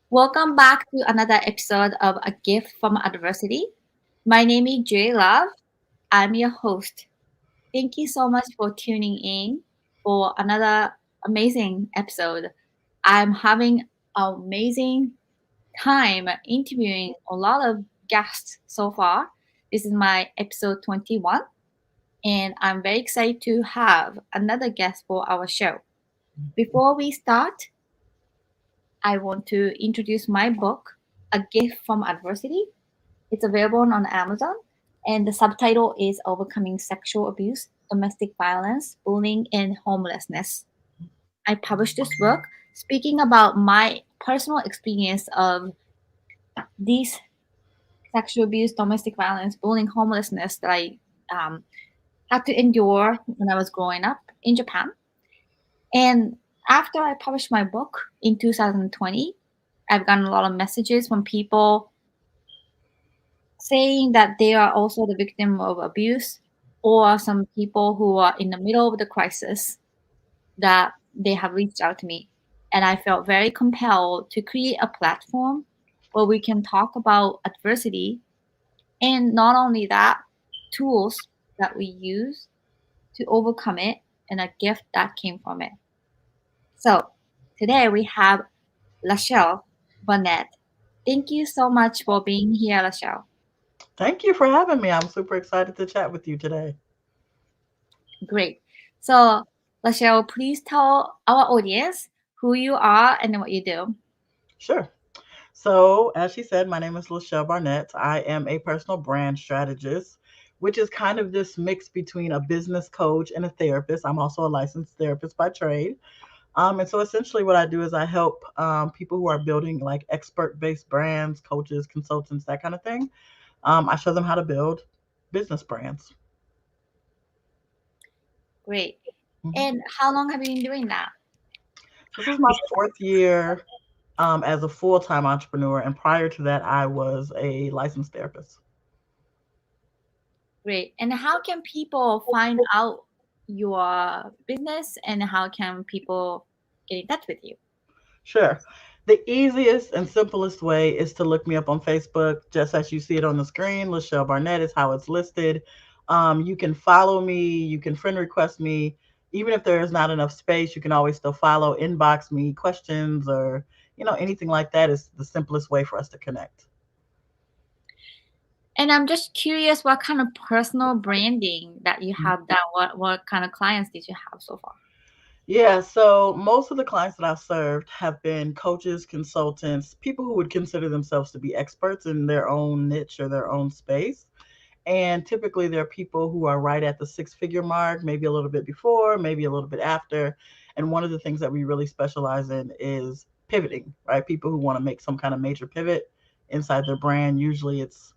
Welcome back to another episode of A Gift from Adversity. My name is Juri Love. I'm your host. Thank you so much for tuning in for another amazing episode. I'm having an amazing time interviewing a lot of guests so far. This is my episode 21, and I'm very excited to have another guest for our show. Before we start, I want to introduce my book, A Gift from Adversity. It's available on Amazon, and the subtitle is Overcoming Sexual Abuse, Domestic Violence, Bullying, and Homelessness. I published this book speaking about my personal experience of these sexual abuse, domestic violence, bullying, homelessness that I um, had to endure when I was growing up in Japan. And after I published my book in 2020, I've gotten a lot of messages from people saying that they are also the victim of abuse, or some people who are in the middle of the crisis that they have reached out to me. And I felt very compelled to create a platform where we can talk about adversity, and not only that, tools that we use to overcome it and a gift that came from it. So today we have LaChelle Barnett. Thank you so much for being here, LaChelle. Thank you for having me. I'm super excited to chat with you today. Great. So, LaChelle, please tell our audience who you are and what you do. Sure. So, as she said, my name is LaChelle Barnett. I am a personal brand strategist, which is kind of this mix between a business coach and a therapist. I'm also a licensed therapist by trade. And so essentially, what I do is I help people who are building like expert based brands, coaches, consultants, that kind of thing. I show them how to build business brands. Great. Mhm. And how long have you been doing that? This is my fourth year as a full time entrepreneur. And prior to that, I was a licensed therapist. Great. And how can people find out your business, and how can people get in touch with you? Sure. The easiest and simplest way is to look me up on Facebook, just as you see it on the screen. LaChelle Barnett is how it's listed. You can follow me, you can friend request me. Even if there is not enough space, you can always still follow, inbox me questions or anything like that is the simplest way for us to connect. And I'm just curious what kind of personal branding that you have done. What kind of clients did you have so far? Yeah, so most of the clients that I've served have been coaches, consultants, people who would consider themselves to be experts in their own niche or their own space. And typically, they're people who are right at the six-figure mark, maybe a little bit before, maybe a little bit after. And one of the things that we really specialize in is pivoting, right? People who want to make some kind of major pivot inside their brand. Usually, it's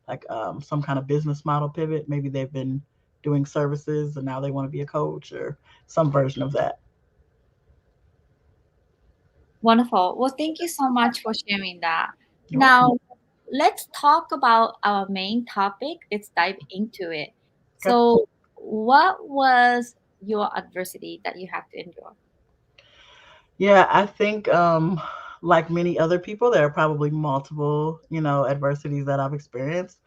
like some kind of business model pivot. Maybe they've been doing services and now they want to be a coach or some version of that. Wonderful. Well, thank you so much for sharing that. You're welcome. Now, let's talk about our main topic. Let's dive into it. Okay. So, what was your adversity that you have to endure? Yeah, I think like many other people, there are probably multiple, adversities that I've experienced.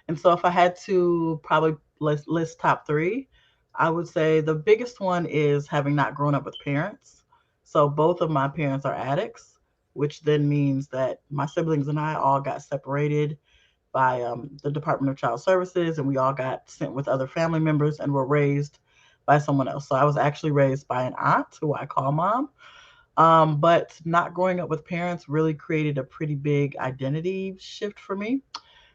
And so if I had to probably list top three, I would say the biggest one is having not grown up with parents. So both of my parents are addicts, which then means that my siblings and I all got separated by the Department of Child Services, and we all got sent with other family members and were raised by someone else. So I was actually raised by an aunt who I call mom. But not growing up with parents really created a pretty big identity shift for me.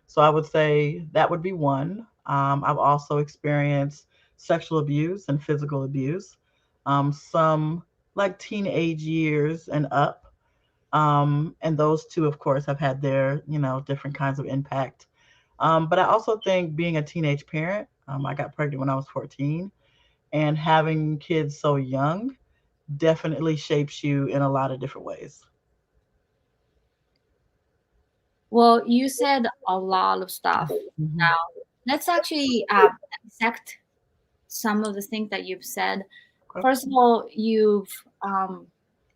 So I would say that would be one. I've also experienced sexual abuse and physical abuse, some like teenage years and up. And those two, of course, have had their, different kinds of impact. But I also think being a teenage parent, I got pregnant when I was 14, and having kids so young definitely shapes you in a lot of different ways. Well, you said a lot of stuff. Mhm. Now, let's actually dissect some of the things that you've said. Okay. First of all, you've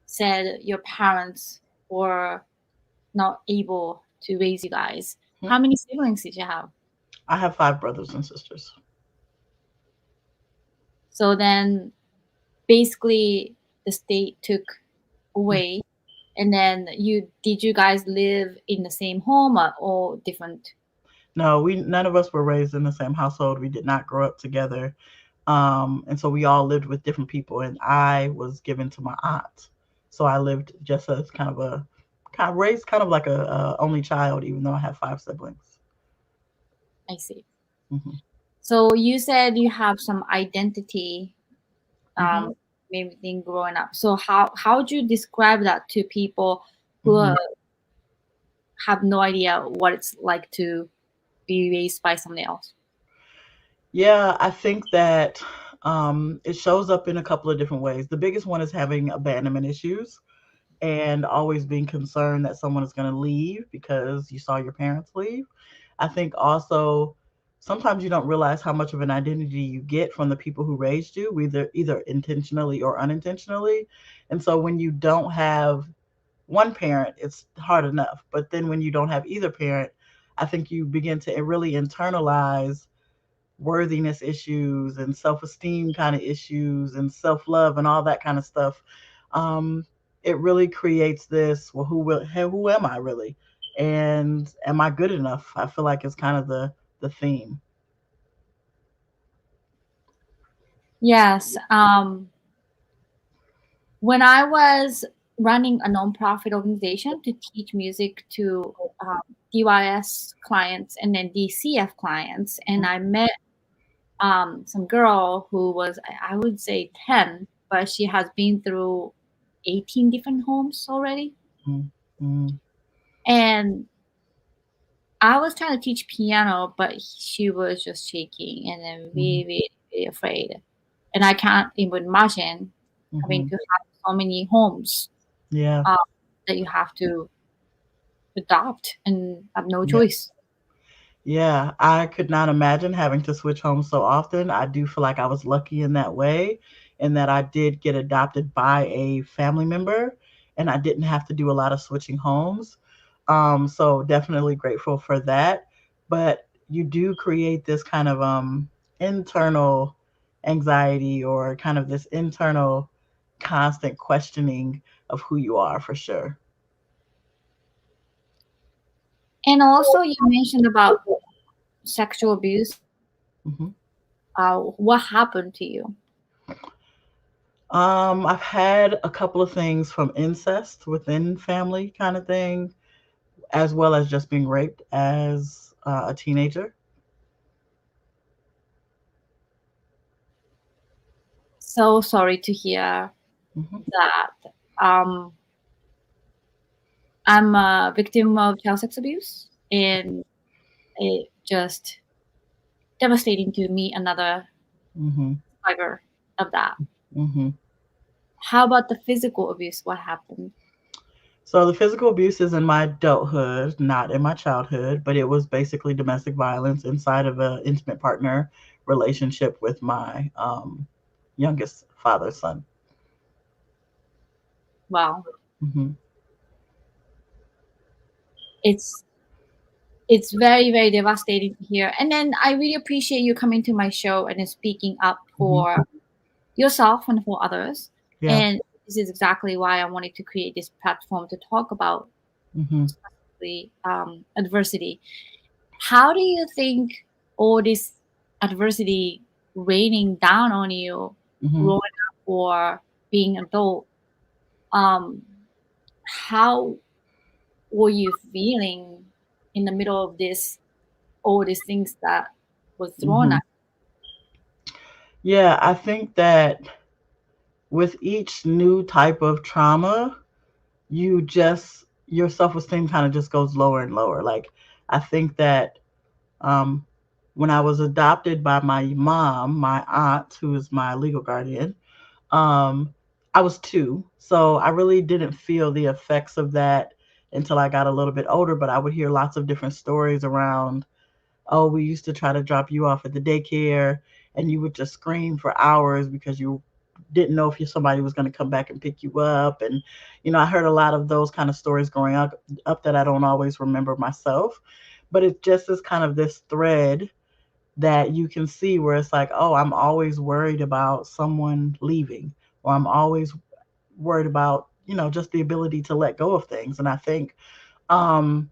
said your parents were not able to raise you guys. Mhm. How many siblings did you have? I have five brothers and sisters. So then basically the state took Mm. away, and then you guys live in the same home or different? No, we none of us were raised in the same household. We did not grow up together. And so we all lived with different people, and I was given to my aunt. So I lived just as kind of raised kind of like a only child, even though I have five siblings. I see. Hmm. So you said you have some identity, Hmm. maybe thing growing up. So how would you describe that to people who Hmm. have no idea what it's like to be raised by somebody else? Yeah, I think that it shows up in a couple of different ways. The biggest one is having abandonment issues and always being concerned that someone is going to leave because you saw your parents leave. I think also sometimes you don't realize how much of an identity you get from the people who raised you, either intentionally or unintentionally. And so when you don't have one parent, it's hard enough. But then when you don't have either parent, I think you begin to really internalize worthiness issues and self-esteem kind of issues and self-love and all that kind of stuff. um, it really creates this, well, who am I really, and am I good enough? I feel like it's kind of the theme. Yes. When I was running a nonprofit organization to teach music to DYS clients and then DCF clients, and I met some girl who was, I would say 10, but she has been through 18 different homes already. Mm-hmm. And I was trying to teach piano, but she was just shaking and then Mm-hmm. really, really, really afraid. And I can't even imagine having Mm-hmm. to have so many homes Yeah. um, that you have to adopt and have no Yeah. choice. Yeah, I could not imagine having to switch homes so often. I do feel like I was lucky in that way, in that I did get adopted by a family member and I didn't have to do a lot of switching homes. So definitely grateful for that. But you do create this kind of internal anxiety, or kind of this internal constant questioning of who you are, for sure. And also, you mentioned about sexual abuse. Hmm. What happened to you? I've had a couple of things from incest within family kind of thing, as well as just being raped as a teenager. So sorry to hear Hmm. that. Um, I'm a victim of child sex abuse, and it just devastating to meet another Hmm. survivor of that. Hmm. How about the physical abuse? What happened? So the physical abuse is in my adulthood, not in my childhood, but it was basically domestic violence inside of an intimate partner relationship with my youngest father's son. Wow, Hmm. it's it's very very devastating to hear. And then I really appreciate you coming to my show and then speaking up Hmm. for yourself and for others. Yeah. And this is exactly why I wanted to create this platform to talk about Hmm. specifically adversity. How do you think all this adversity raining down on you Hmm. growing up or being adult, um, how were you feeling in the middle of this, all these things that was thrown Hmm. at? Yeah, I think that with each new type of trauma, your self-esteem kind of just goes lower and lower. Like, I think that um, when I was adopted by my mom, my aunt, who is my legal guardian, um, I was two, so I really didn't feel the effects of that until I got a little bit older. But I would hear lots of different stories around, oh, we used to try to drop you off at the daycare and you would just scream for hours because didn't know if somebody was going to come back and pick you up. And, I heard a lot of those kind of stories growing up that I don't always remember myself. But it just is kind of this thread that you can see where it's like, oh, I'm always worried about someone leaving, or I'm always worried about, just the ability to let go of things. And I think um,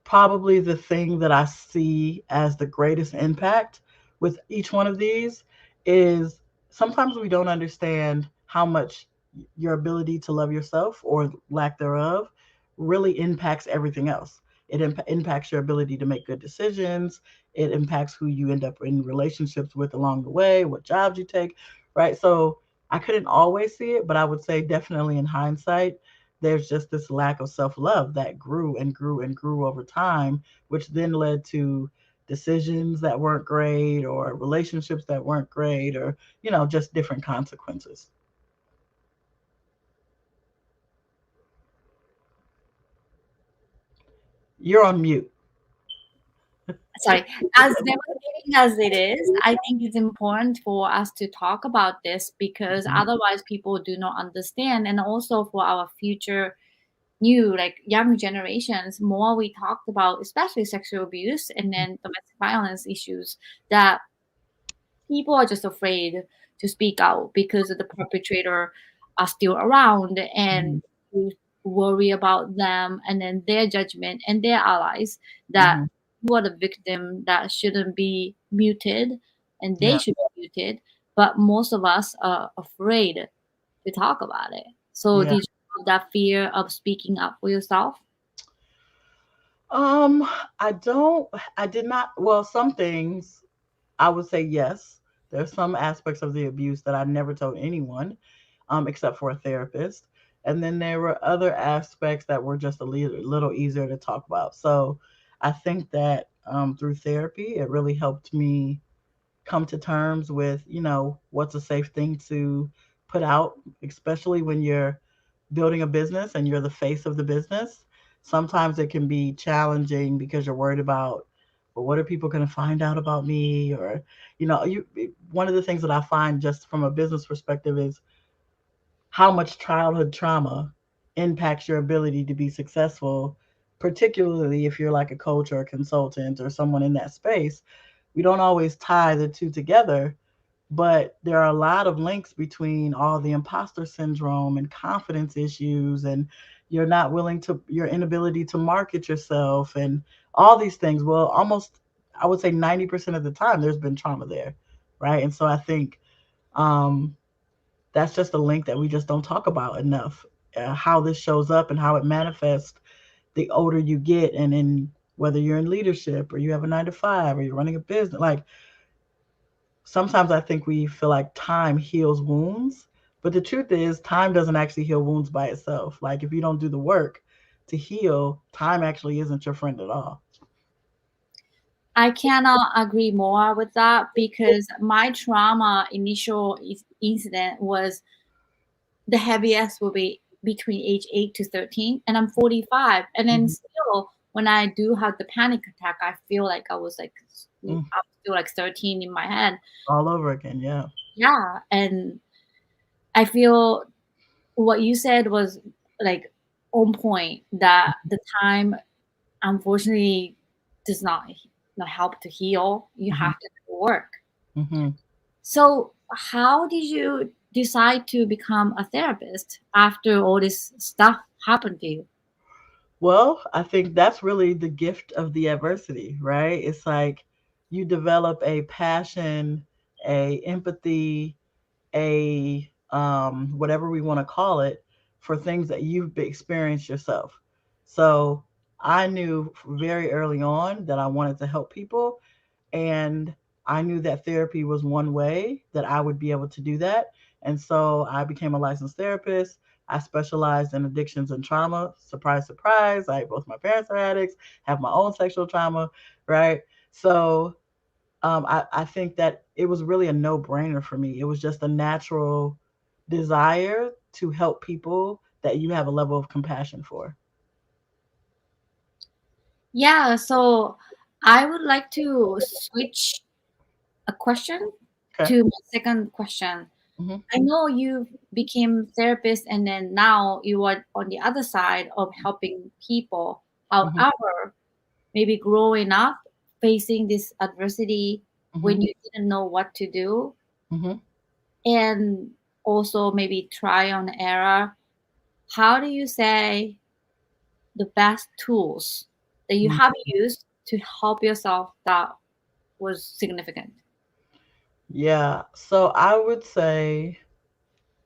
probably the thing that I see as the greatest impact with each one of these is sometimes we don't understand how much your ability to love yourself or lack thereof really impacts everything else. It impacts your ability to make good decisions. It impacts who you end up in relationships with along the way, what jobs you take, right? So I couldn't always see it, but I would say definitely in hindsight, there's just this lack of self love that grew and grew and grew over time, which then led to decisions that weren't great or relationships that weren't great or, just different consequences. You're on mute. Sorry, as devastating as it is, I think it's important for us to talk about this because Mhm. otherwise people do not understand. And also for our future new, like young generations, more we talked about, especially sexual abuse and then domestic violence issues, that people are just afraid to speak out because the perpetrator are still around and Mhm. you worry about them and then their judgment and their allies, that Mhm. you are the victim that shouldn't be muted and they Yeah. should be muted, but most of us are afraid to talk about it. So Yeah. did you have that fear of speaking up for yourself? Um, I don't, I did not, well, some things I would say yes. There's some aspects of the abuse that I never told anyone, except for a therapist. And then there were other aspects that were just a little easier to talk about. So I think that through therapy, it really helped me come to terms with, what's a safe thing to put out, especially when you're building a business and you're the face of the business. Sometimes it can be challenging because you're worried about, well, what are people going to find out about me? Or, one of the things that I find just from a business perspective is how much childhood trauma impacts your ability to be successful, particularly if you're like a coach or a consultant or someone in that space. We don't always tie the two together, but there are a lot of links between all the imposter syndrome and confidence issues and your inability to market yourself and all these things. Well, almost, I would say 90% of the time there's been trauma there, right? And so I think um, that's just a link that we just don't talk about enough. How this shows up and how it manifests the older you get, and in whether you're in leadership or you have a 9 to 5 or you're running a business, like sometimes I think we feel like time heals wounds, but the truth is, time doesn't actually heal wounds by itself. Like, if you don't do the work to heal, time actually isn't your friend at all. I cannot agree more with that because my trauma initial incident was the heaviest will be between age 8 to 13 and I'm 45, and then Mhm. still when I do have the panic attack I feel like I was like Mm. I'm still like 13 in my head. All over again, yeah. Yeah, and I feel what you said was like on point, that the time unfortunately does not help to heal. You Hmm. have to do the work. Hmm. So how did you decide to become a therapist after all this stuff happened to you? Well, I think that's really the gift of the adversity, right? It's like you develop a passion, a empathy, a whatever we want to call it, for things that you've experienced yourself. So I knew very early on that I wanted to help people, and I knew that therapy was one way that I would be able to do that. And so I became a licensed therapist. I specialized in addictions and trauma. Surprise, surprise. Both my parents are addicts, have my own sexual trauma, right? So I think that it was really a no brainer for me. It was just a natural desire to help people that you have a level of compassion for. Yeah, so I would like to switch a question Okay. to my second question. Hmm. I know you became therapist and then now you are on the other side of helping people. Hmm. However, maybe growing up, facing this adversity Hmm. when you didn't know what to do, Hmm. and also maybe try on error. How do you say the best tools that you have used to help yourself that was significant? Yeah. So I would say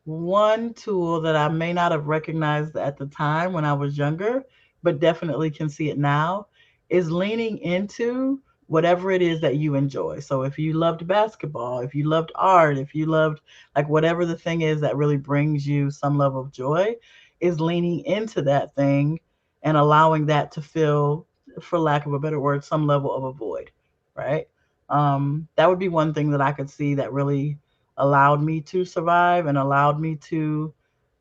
one tool that I may not have recognized at the time when I was younger, but definitely can see it now, is leaning into whatever it is that you enjoy. So if you loved basketball, if you loved art, if you loved like whatever the thing is that really brings you some level of joy, is leaning into that thing and allowing that to fill, for lack of a better word, some level of a void, right? That would be one thing that I could see that really allowed me to survive and allowed me to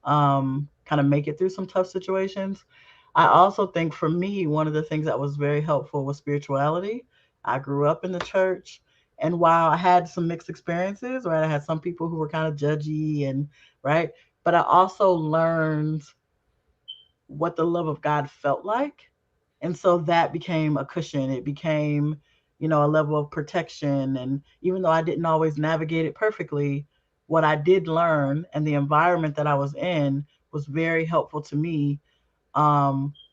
kind of make it through some tough situations. I also think for me, one of the things that was very helpful was spirituality. I grew up in the church, and while I had some mixed experiences, right, I had some people who were kind of judgy and right, but I also learned what the love of God felt like. And so that became a cushion. It became, a level of protection. And even though I didn't always navigate it perfectly, what I did learn and the environment that I was in was very helpful to me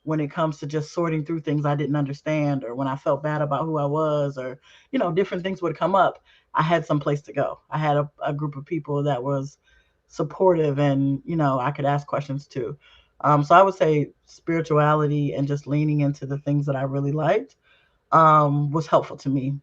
when it comes to just sorting through things I didn't understand, or when I felt bad about who I was, or, different things would come up. I had some place to go. I had a group of people that was supportive and, I could ask questions to. So I would say spirituality and just leaning into the things that I really liked was helpful to me.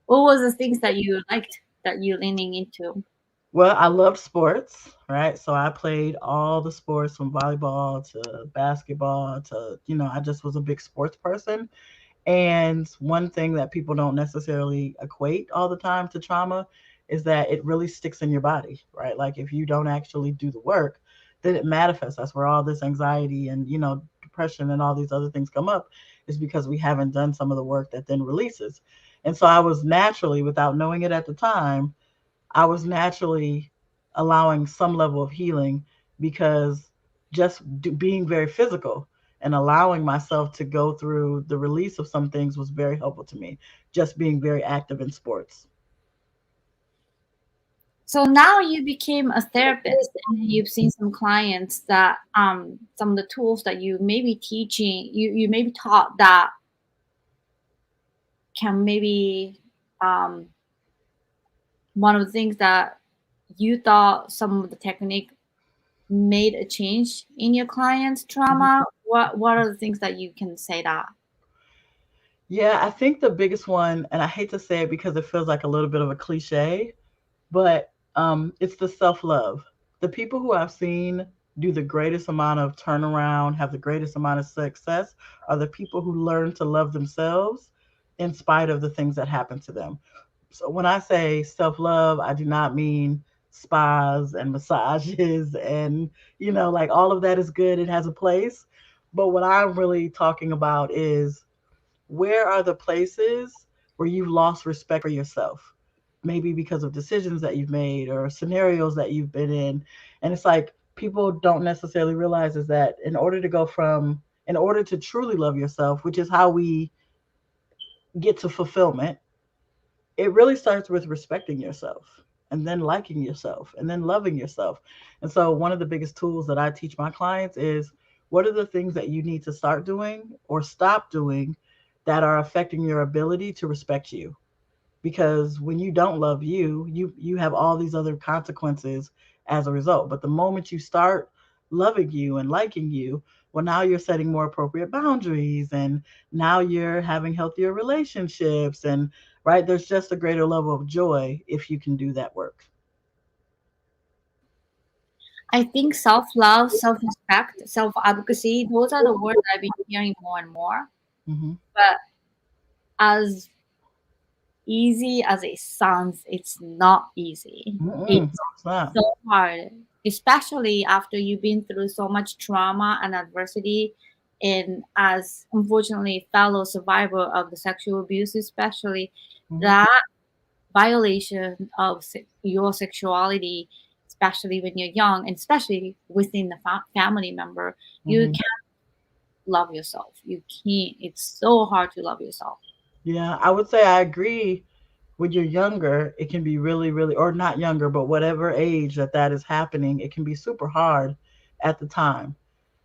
What was the things that you liked that you leaning into? Well, I loved sports, right? So I played all the sports from volleyball to basketball to, I just was a big sports person. And one thing that people don't necessarily equate all the time to trauma is that it really sticks in your body, right? Like if you don't actually do the work, then it manifests. That's where all this anxiety and, depression and all these other things come up, is because we haven't done some of the work that then releases. And so I was naturally, without knowing it at the time, I was naturally allowing some level of healing because being very physical and allowing myself to go through the release of some things was very helpful to me. Just being very active in sports. So now you became a therapist and you've seen some clients that some of the tools that you may be teaching, you maybe taught that can maybe um, one of the things that you thought some of the technique made a change in your client's Mhm. trauma. What are the things that you can say that? Yeah, I think the biggest one, and I hate to say it because it feels like a little bit of a cliche, but it's the self love. The people who I've seen do the greatest amount of turnaround, have the greatest amount of success, are the people who learn to love themselves in spite of the things that happen to them. So when I say self love, I do not mean spas and massages and, like all of that is good. It has a place. But what I'm really talking about is, where are the places where you've lost respect for yourself? Maybe because of decisions that you've made or scenarios that you've been in. And it's like people don't necessarily realize is that in order to truly love yourself, which is how we get to fulfillment, it really starts with respecting yourself and then liking yourself and then loving yourself. And so, one of the biggest tools that I teach my clients is, what are the things that you need to start doing or stop doing that are affecting your ability to respect you? Because when you don't love you, you have all these other consequences as a result. But the moment you start loving you and liking you, well, now you're setting more appropriate boundaries, and now you're having healthier relationships, and right, there's just a greater level of joy if you can do that work. I think self love, self respect, self advocacy, those are the words I've been hearing more and more. Mm-hmm. But as easy as it sounds, it's not easy. Mm-mm, It's it's not. so hard, especially after you've been through so much trauma and adversity. And as unfortunately fellow survivor of the sexual abuse, especially Mm-hmm. that violation of your sexuality, especially when you're young, and especially within the family member, you Hmm. can't love yourself. You can't. It's so hard to love yourself. Yeah, I would say I agree. When you're younger, it can be really, really, or not younger, but whatever age that is happening, it can be super hard at the time.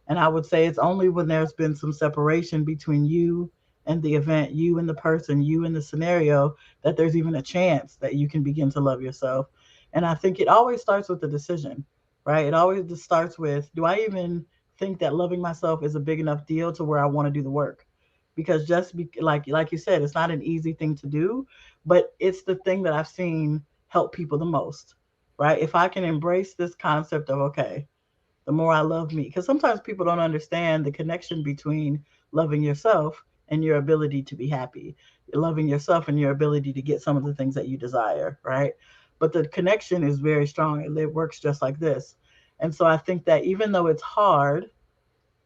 And I would say it's only when there's been some separation between you and the event, you and the person, you and the scenario, that there's even a chance that you can begin to love yourself. And I think it always starts with the decision, right? It always just starts with, do I even think that loving myself is a big enough deal to where I want to do the work? Because like you said, it's not an easy thing to do, but it's the thing that I've seen help people the most, right? If I can embrace this concept of, okay, the more I love me. Because sometimes people don't understand the connection between loving yourself and your ability to be happy, loving yourself and your ability to get some of the things that you desire, right? But the connection is very strong. It works just like this. And so I think that even though it's hard,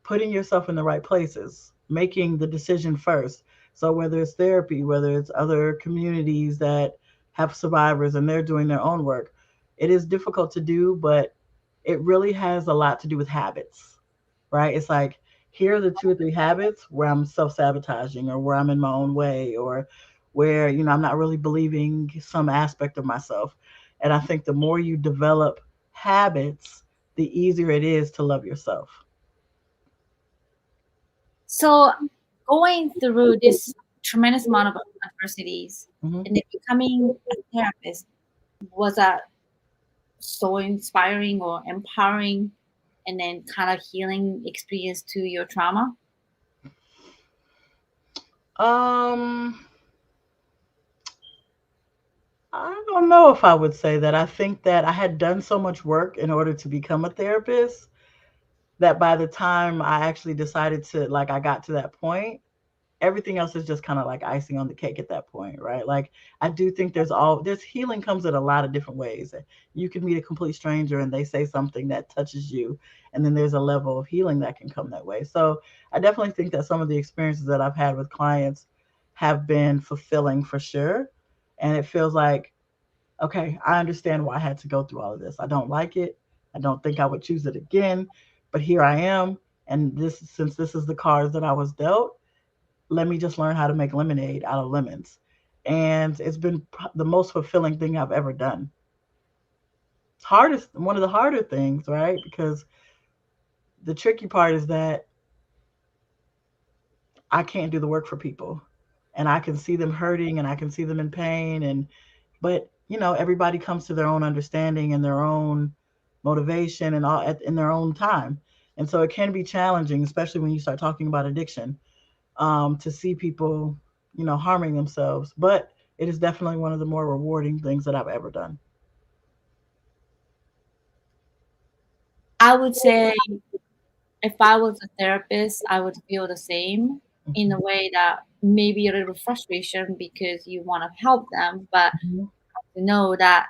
putting yourself in the right places, making the decision first. So whether it's therapy, whether it's other communities that have survivors and they're doing their own work, it is difficult to do, but it really has a lot to do with habits, right? It's like, here are the 2 or 3 habits where I'm self sabotaging or where I'm in my own way or where, I'm not really believing some aspect of myself. And I think the more you develop habits, the easier it is to love yourself. So, going through this tremendous amount of adversities Hmm. and then becoming a therapist, was that so inspiring or empowering, and then kind of healing experience to your trauma? Um, I don't know if I would say that. I think that I had done so much work in order to become a therapist that by the time I actually decided to, like, I got to that point, everything else is just kind of like icing on the cake at that point, right? Like, I do think there's healing comes in a lot of different ways. You can meet a complete stranger and they say something that touches you, and then there's a level of healing that can come that way. So I definitely think that some of the experiences that I've had with clients have been fulfilling for sure. And it feels like, okay, I understand why I had to go through all of this. I don't like it. I don't think I would choose it again, but here I am. And since this is the cards that I was dealt, let me just learn how to make lemonade out of lemons. And it's been the most fulfilling thing I've ever done. Hardest, one of the harder things, right? Because the tricky part is that I can't do the work for people. And I can see them hurting and I can see them in pain. But, everybody comes to their own understanding and their own motivation and all in their own time. And so it can be challenging, especially when you start talking about addiction, to see people, harming themselves. But it is definitely one of the more rewarding things that I've ever done. I would say if I was a therapist, I would feel the same in a way that maybe a little frustration because you want to help them, but Mhm. to know that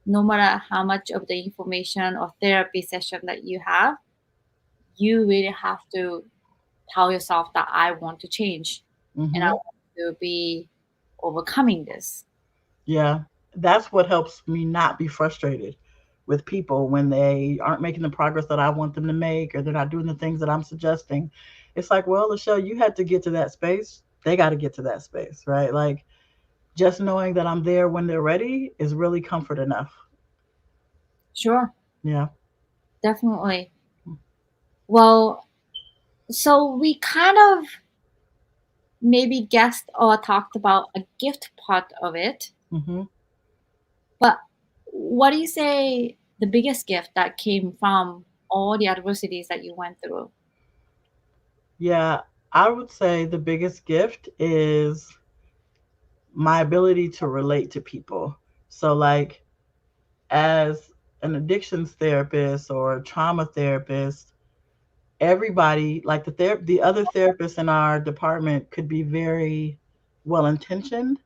no matter how much of the information or therapy session that you have, you really have to tell yourself that I want to change and I Mhm. want to be overcoming this. Yeah, that's what helps me not be frustrated with people when they aren't making the progress that I want them to make or they're not doing the things that I'm suggesting. It's like, well, LaChelle, you had to get to that space. They got to get to that space, right? Like, just knowing that I'm there when they're ready is really comfort enough. Sure, Yeah. definitely. Well, so we kind of maybe guessed or talked about a gift part of it, Hmm. but what do you say the biggest gift that came from all the adversities that you went through? Yeah, I would say the biggest gift is my ability to relate to people. So, like, as an addictions therapist or a trauma therapist, everybody, like the other therapists in our department, could be very well intentioned,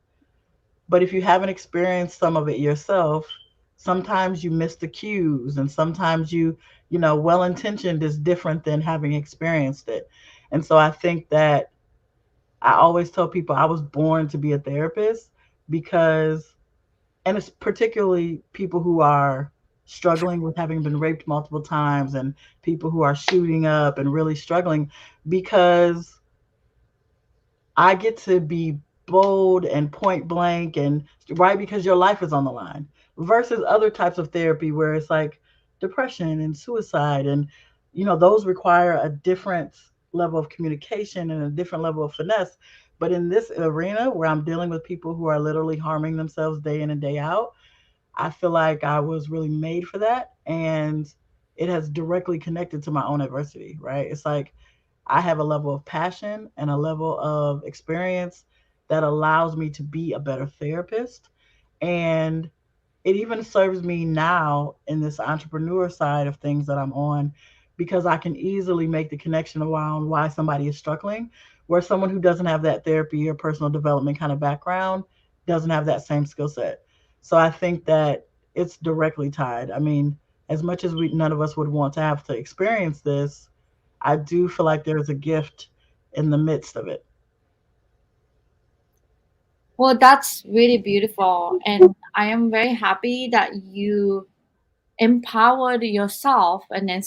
but if you haven't experienced some of it yourself, sometimes you miss the cues, and sometimes well intentioned is different than having experienced it. And so I think that I always tell people I was born to be a therapist because And it's particularly people who are struggling with having been raped multiple times, and people who are shooting up and really struggling, because I get to be bold and point blank and right, because your life is on the line, versus other types of therapy where it's like depression and suicide, and those require a different level of communication and a different level of finesse. But in this arena where I'm dealing with people who are literally harming themselves day in and day out, I feel like I was really made for that, and it has directly connected to my own adversity, right? It's like I have a level of passion and a level of experience that allows me to be a better therapist. And it even serves me now in this entrepreneur side of things that I'm on, because I can easily make the connection around why somebody is struggling, where someone who doesn't have that therapy or personal development kind of background doesn't have that same skill set. So I think that it's directly tied. I mean, as much as we none of us would want to have to experience this, I do feel like there's a gift in the midst of it. Well, that's really beautiful. And I am very happy that you empowered yourself and then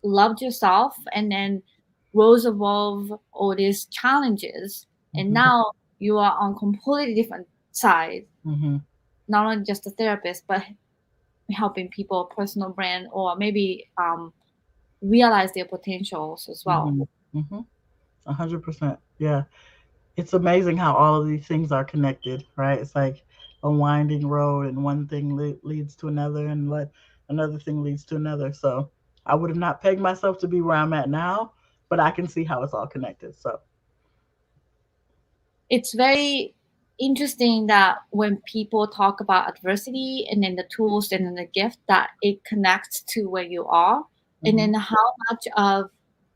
loved yourself and then rose above all these challenges. And Hmm. now you are on completely different side, Hmm. not only just a therapist, but helping people personal brand or maybe realize their potentials as well. Hmm. Hmm. 100%. Yeah. It's amazing how all of these things are connected, right? It's like a winding road, and one thing leads to another, and another thing leads to another. So I would have not pegged myself to be where I'm at now, but I can see how it's all connected. So, It's very interesting that when people talk about adversity and then the tools and then the gift that it connects to where you are and hmm. then how much of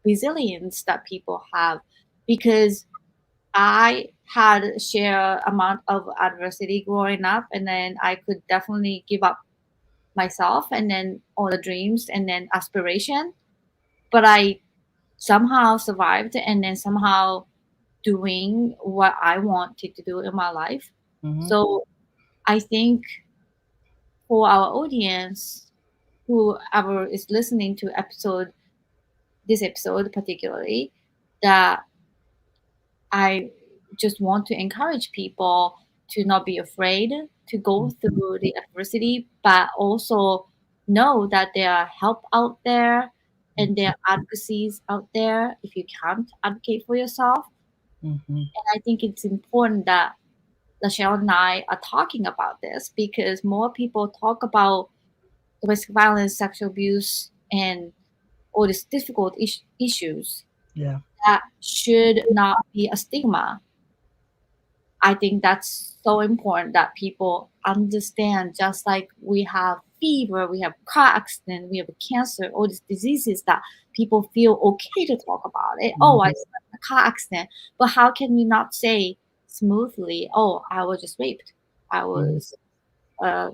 resilience that people have because I had a share amount of adversity growing up and then I could definitely give up myself and then all the dreams and then aspiration but I somehow survived and then somehow doing what I wanted to do in my life. Hmm. So I think for our audience, whoever is listening to this episode particularly, that I just want to encourage people to not be afraid to go through the adversity, but also know that there are help out there and there are advocacies out there if you can't advocate for yourself. Hmm. And I think it's important that LaChelle and I are talking about this because more people talk about domestic violence, sexual abuse, and all these difficult issues Yeah. that should not be a stigma. I think that's so important that people understand, just like we have fever, we have car accident, we have cancer, all these diseases that people feel okay to talk about it. Oh, I Hmm. had a car accident. But how can you not say smoothly, oh, I was just raped. I Hmm. was uh,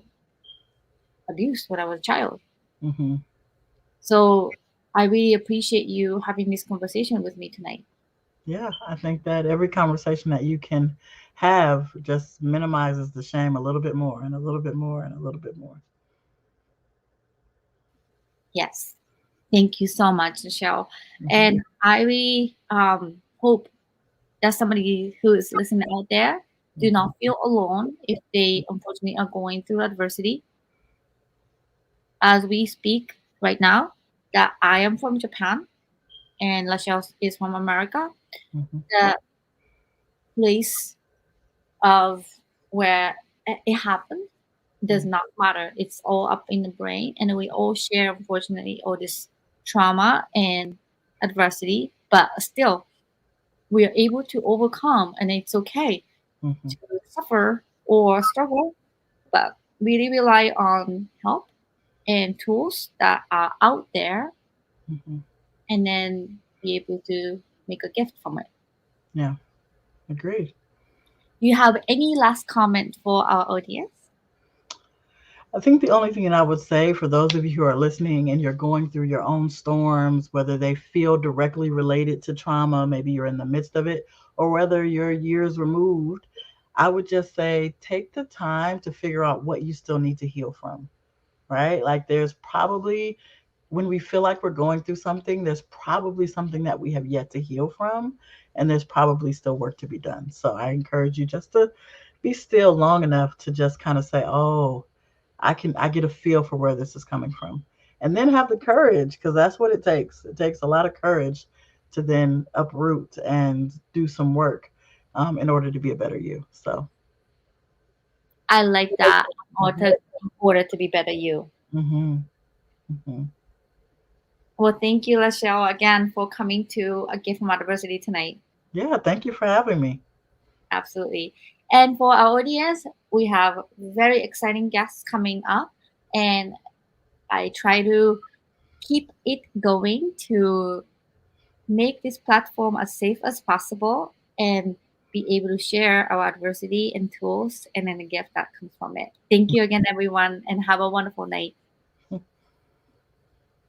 abused when I was a child. Hmm. So I really appreciate you having this conversation with me tonight. Yeah, I think that every conversation that you can have just minimizes the shame a little bit more, and a little bit more, and a little bit more. Yes. Thank you so much, Michelle. Hmm. And I really hope that somebody who is listening out there do Hmm. not feel alone if they unfortunately are going through adversity. As we speak right now, that I am from Japan and Lachelle is from America. Hmm. The place of where it happened does not matter. It's all up in the brain, and we all share, unfortunately, all this trauma and adversity. But still, we are able to overcome, and it's okay Hmm. to suffer or struggle, but really rely on help and tools that are out there, Hmm. and then be able to make a gift from it. Yeah, agreed. Do you have any last comment for our audience? I think the only thing that I would say for those of you who are listening and you're going through your own storms, whether they feel directly related to trauma, maybe you're in the midst of it, or whether you're years removed, I would just say take the time to figure out what you still need to heal from, right? Like there's probably, when we feel like we're going through something, there's probably something that we have yet to heal from, and there's probably still work to be done. So I encourage you just to be still long enough to just kind of say, "Oh, I get a feel for where this is coming from." And then have the courage, because that's what it takes. It takes a lot of courage to then uproot and do some work in order to be a better you. So, I like that. In order to be better you. hmm hmm Well, thank you, LaChelle, again for coming to A Gift from Adversity tonight. yeah, thank you for having me. Absolutely. And for our audience, we have very exciting guests coming up, and I try to keep it going to make this platform as safe as possible and be able to share our adversity and tools and then the gift that comes from it. Thank you again, everyone, and have a wonderful night.